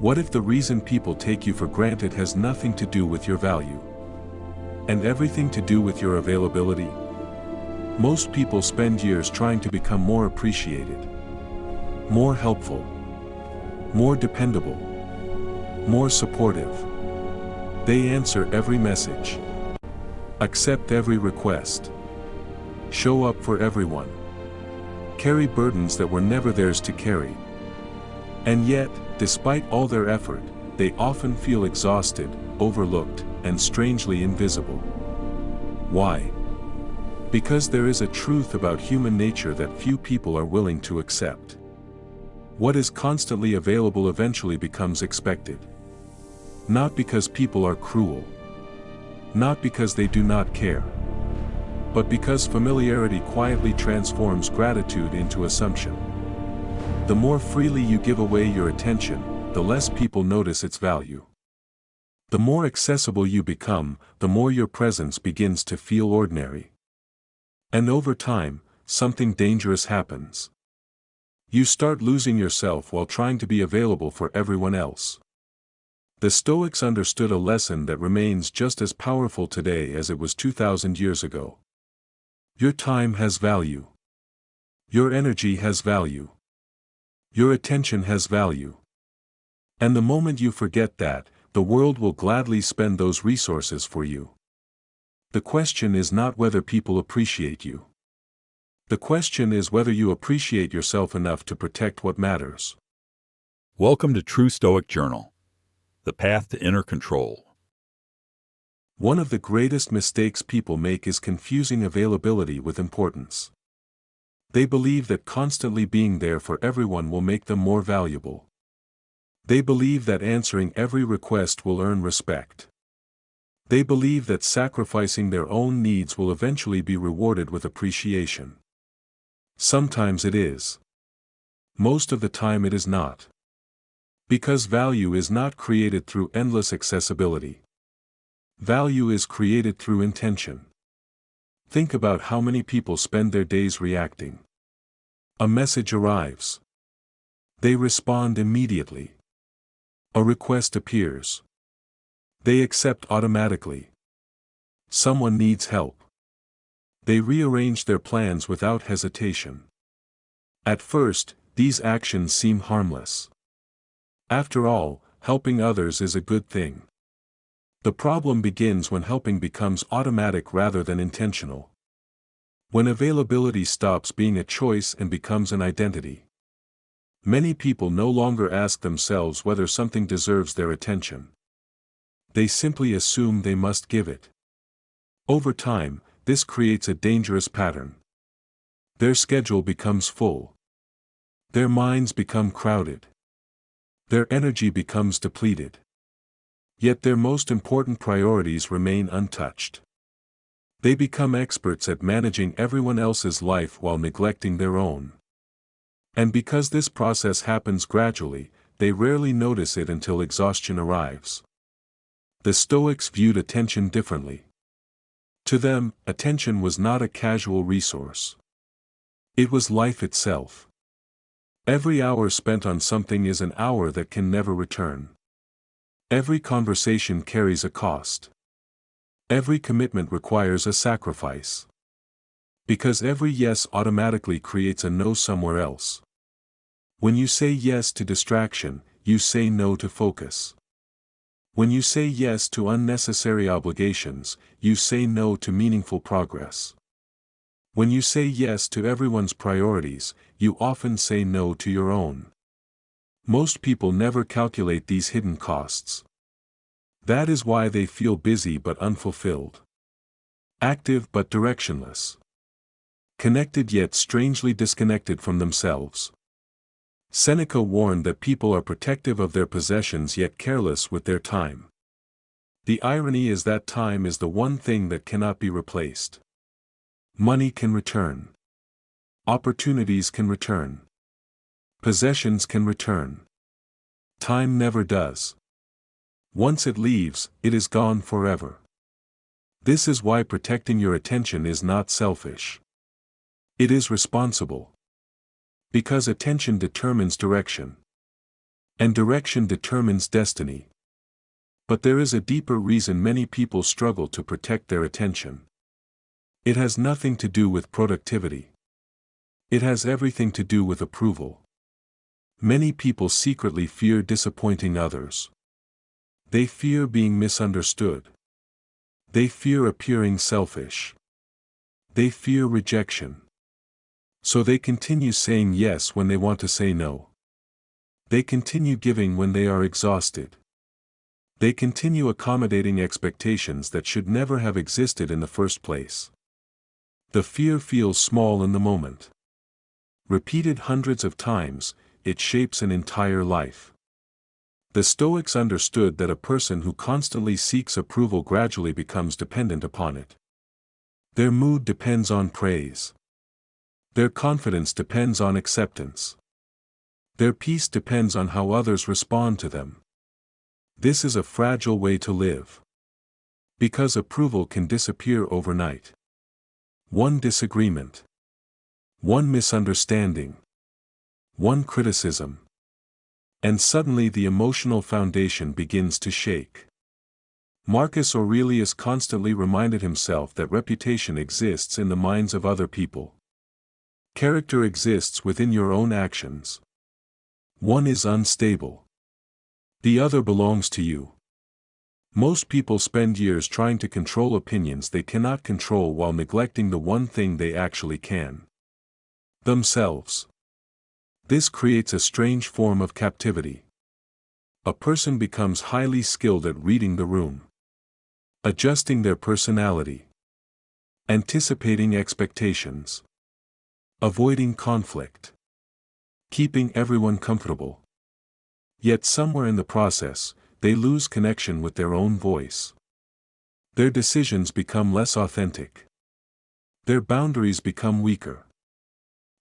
What if the reason people take you for granted has nothing to do with your value, and everything to do with your availability? Most people spend years trying to become more appreciated, more helpful, more dependable, more supportive. They answer every message, accept every request, show up for everyone, carry burdens that were never theirs to carry. And yet, despite all their effort, they often feel exhausted, overlooked, and strangely invisible. Why? Because there is a truth about human nature that few people are willing to accept. What is constantly available eventually becomes expected. Not because people are cruel, not because they do not care, but because familiarity quietly transforms gratitude into assumption. The more freely you give away your attention, the less people notice its value. The more accessible you become, the more your presence begins to feel ordinary. And over time, something dangerous happens. You start losing yourself while trying to be available for everyone else. The Stoics understood a lesson that remains just as powerful today as it was 2,000 years ago. Your time has value. Your energy has value. Your attention has value. And the moment you forget that, the world will gladly spend those resources for you. The question is not whether people appreciate you. The question is whether you appreciate yourself enough to protect what matters. Welcome to True Stoic Journal, the path to inner control. One of the greatest mistakes people make is confusing availability with importance. They believe that constantly being there for everyone will make them more valuable. They believe that answering every request will earn respect. They believe that sacrificing their own needs will eventually be rewarded with appreciation. Sometimes it is. Most of the time it is not. Because value is not created through endless accessibility. Value is created through intention. Think about how many people spend their days reacting. A message arrives. They respond immediately. A request appears. They accept automatically. Someone needs help. They rearrange their plans without hesitation. At first, these actions seem harmless. After all, helping others is a good thing. The problem begins when helping becomes automatic rather than intentional. When availability stops being a choice and becomes an identity. Many people no longer ask themselves whether something deserves their attention. They simply assume they must give it. Over time, this creates a dangerous pattern. Their schedule becomes full. Their minds become crowded. Their energy becomes depleted. Yet their most important priorities remain untouched. They become experts at managing everyone else's life while neglecting their own. And because this process happens gradually, they rarely notice it until exhaustion arrives. The Stoics viewed attention differently. To them, attention was not a casual resource. It was life itself. Every hour spent on something is an hour that can never return. Every conversation carries a cost. Every commitment requires a sacrifice. Because every yes automatically creates a no somewhere else. When you say yes to distraction, you say no to focus. When you say yes to unnecessary obligations, you say no to meaningful progress. When you say yes to everyone's priorities, you often say no to your own. Most people never calculate these hidden costs. That is why they feel busy but unfulfilled. Active but directionless. Connected yet strangely disconnected from themselves. Seneca warned that people are protective of their possessions yet careless with their time. The irony is that time is the one thing that cannot be replaced. Money can return. Opportunities can return. Possessions can return. Time never does. Once it leaves, it is gone forever. This is why protecting your attention is not selfish. It is responsible. Because attention determines direction. And direction determines destiny. But there is a deeper reason many people struggle to protect their attention. It has nothing to do with productivity. It has everything to do with approval. Many people secretly fear disappointing others. They fear being misunderstood. They fear appearing selfish. They fear rejection. So they continue saying yes when they want to say no. They continue giving when they are exhausted. They continue accommodating expectations that should never have existed in the first place. The fear feels small in the moment. Repeated hundreds of times, it shapes an entire life. The Stoics understood that a person who constantly seeks approval gradually becomes dependent upon it. Their mood depends on praise. Their confidence depends on acceptance. Their peace depends on how others respond to them. This is a fragile way to live. Because approval can disappear overnight. One disagreement. One misunderstanding. One criticism. And suddenly the emotional foundation begins to shake. Marcus Aurelius constantly reminded himself that reputation exists in the minds of other people. Character exists within your own actions. One is unstable. The other belongs to you. Most people spend years trying to control opinions they cannot control while neglecting the one thing they actually can. Themselves. This creates a strange form of captivity. A person becomes highly skilled at reading the room. Adjusting their personality. Anticipating expectations. Avoiding conflict. Keeping everyone comfortable. Yet somewhere in the process, they lose connection with their own voice. Their decisions become less authentic. Their boundaries become weaker.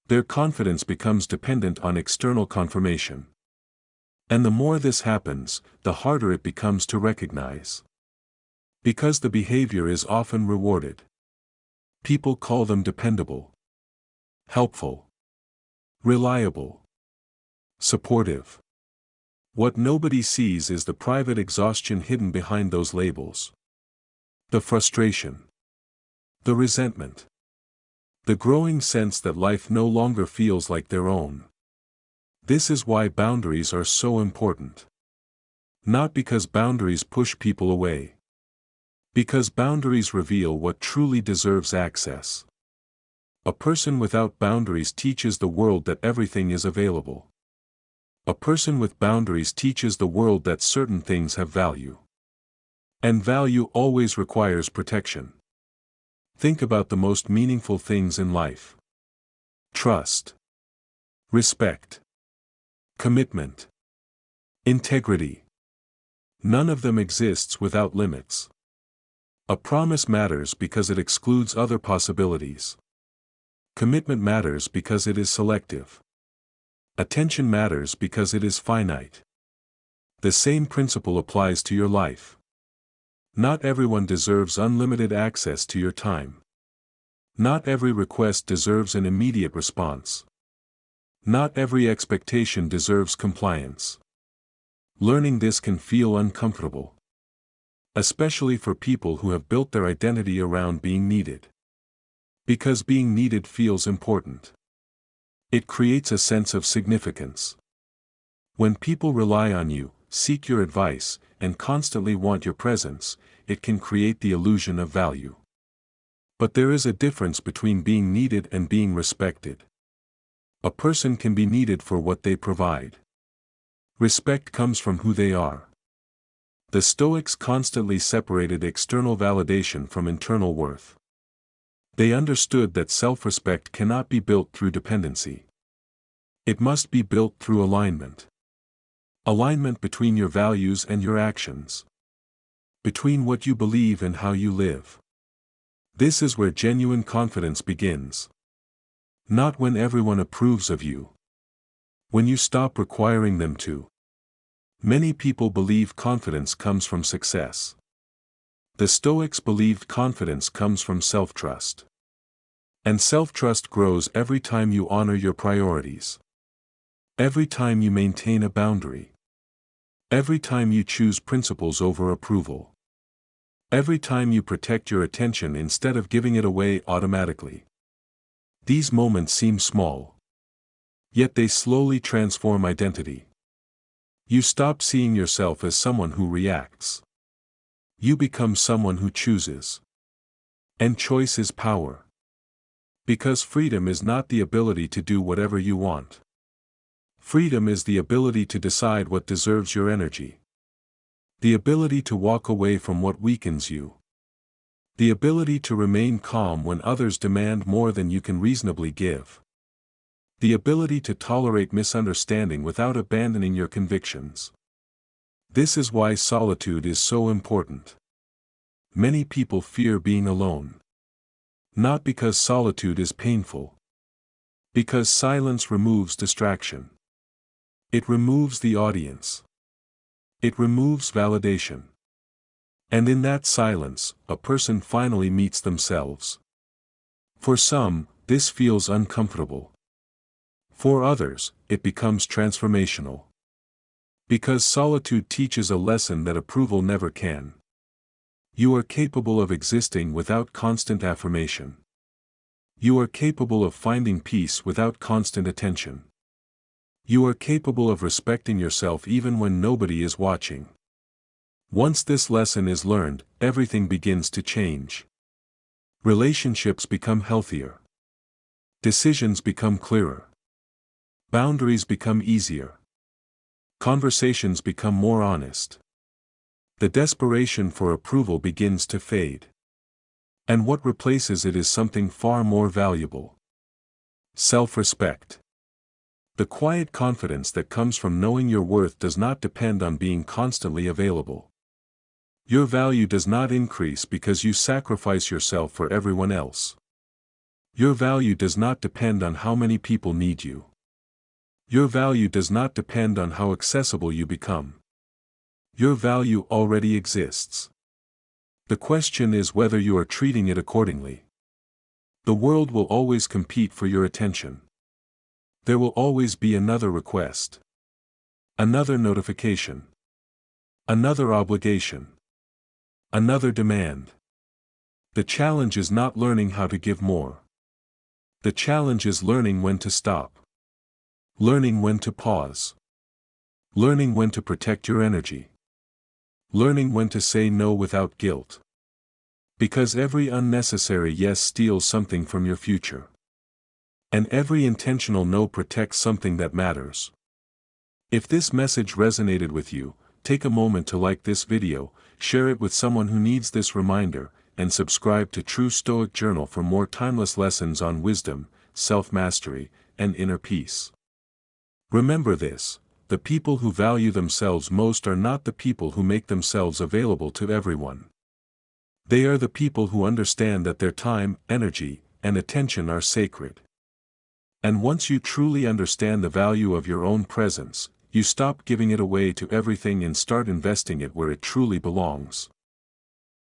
Their confidence becomes dependent on external confirmation. And the more this happens, the harder it becomes to recognize. Because the behavior is often rewarded. People call them dependable, helpful, reliable, supportive. What nobody sees is the private exhaustion hidden behind those labels. The frustration. The resentment. The growing sense that life no longer feels like their own. This is why boundaries are so important. Not because boundaries push people away. Because boundaries reveal what truly deserves access. A person without boundaries teaches the world that everything is available. A person with boundaries teaches the world that certain things have value. And value always requires protection. Think about the most meaningful things in life. Trust. Respect. Commitment. Integrity. None of them exists without limits. A promise matters because it excludes other possibilities. Commitment matters because it is selective. Attention matters because it is finite. The same principle applies to your life. Not everyone deserves unlimited access to your time. Not every request deserves an immediate response. Not every expectation deserves compliance. Learning this can feel uncomfortable. Especially for people who have built their identity around being needed. Because being needed feels important. It creates a sense of significance. When people rely on you, seek your advice, and constantly want your presence, it can create the illusion of value. But there is a difference between being needed and being respected. A person can be needed for what they provide. Respect comes from who they are. The Stoics constantly separated external validation from internal worth. They understood that self-respect cannot be built through dependency. It must be built through alignment. Alignment between your values and your actions. Between what you believe and how you live. This is where genuine confidence begins. Not when everyone approves of you. When you stop requiring them to. Many people believe confidence comes from success. The Stoics believed confidence comes from self-trust. And self-trust grows every time you honor your priorities. Every time you maintain a boundary. Every time you choose principles over approval. Every time you protect your attention instead of giving it away automatically. These moments seem small. Yet they slowly transform identity. You stop seeing yourself as someone who reacts. You become someone who chooses. And choice is power. Because freedom is not the ability to do whatever you want. Freedom is the ability to decide what deserves your energy. The ability to walk away from what weakens you. The ability to remain calm when others demand more than you can reasonably give. The ability to tolerate misunderstanding without abandoning your convictions. This is why solitude is so important. Many people fear being alone. Not because solitude is painful. Because silence removes distraction. It removes the audience. It removes validation. And in that silence, a person finally meets themselves. For some, this feels uncomfortable. For others, it becomes transformational. Because solitude teaches a lesson that approval never can. You are capable of existing without constant affirmation. You are capable of finding peace without constant attention. You are capable of respecting yourself even when nobody is watching. Once this lesson is learned, everything begins to change. Relationships become healthier. Decisions become clearer. Boundaries become easier. Conversations become more honest. The desperation for approval begins to fade. And what replaces it is something far more valuable. Self-respect. The quiet confidence that comes from knowing your worth does not depend on being constantly available. Your value does not increase because you sacrifice yourself for everyone else. Your value does not depend on how many people need you. Your value does not depend on how accessible you become. Your value already exists. The question is whether you are treating it accordingly. The world will always compete for your attention. There will always be another request. Another notification. Another obligation. Another demand. The challenge is not learning how to give more. The challenge is learning when to stop. Learning when to pause. Learning when to protect your energy. Learning when to say no without guilt. Because every unnecessary yes steals something from your future. And every intentional no protects something that matters. If this message resonated with you, take a moment to like this video, share it with someone who needs this reminder, and subscribe to True Stoic Journal for more timeless lessons on wisdom, self-mastery, and inner peace. Remember this: the people who value themselves most are not the people who make themselves available to everyone. They are the people who understand that their time, energy, and attention are sacred. And once you truly understand the value of your own presence, you stop giving it away to everything and start investing it where it truly belongs.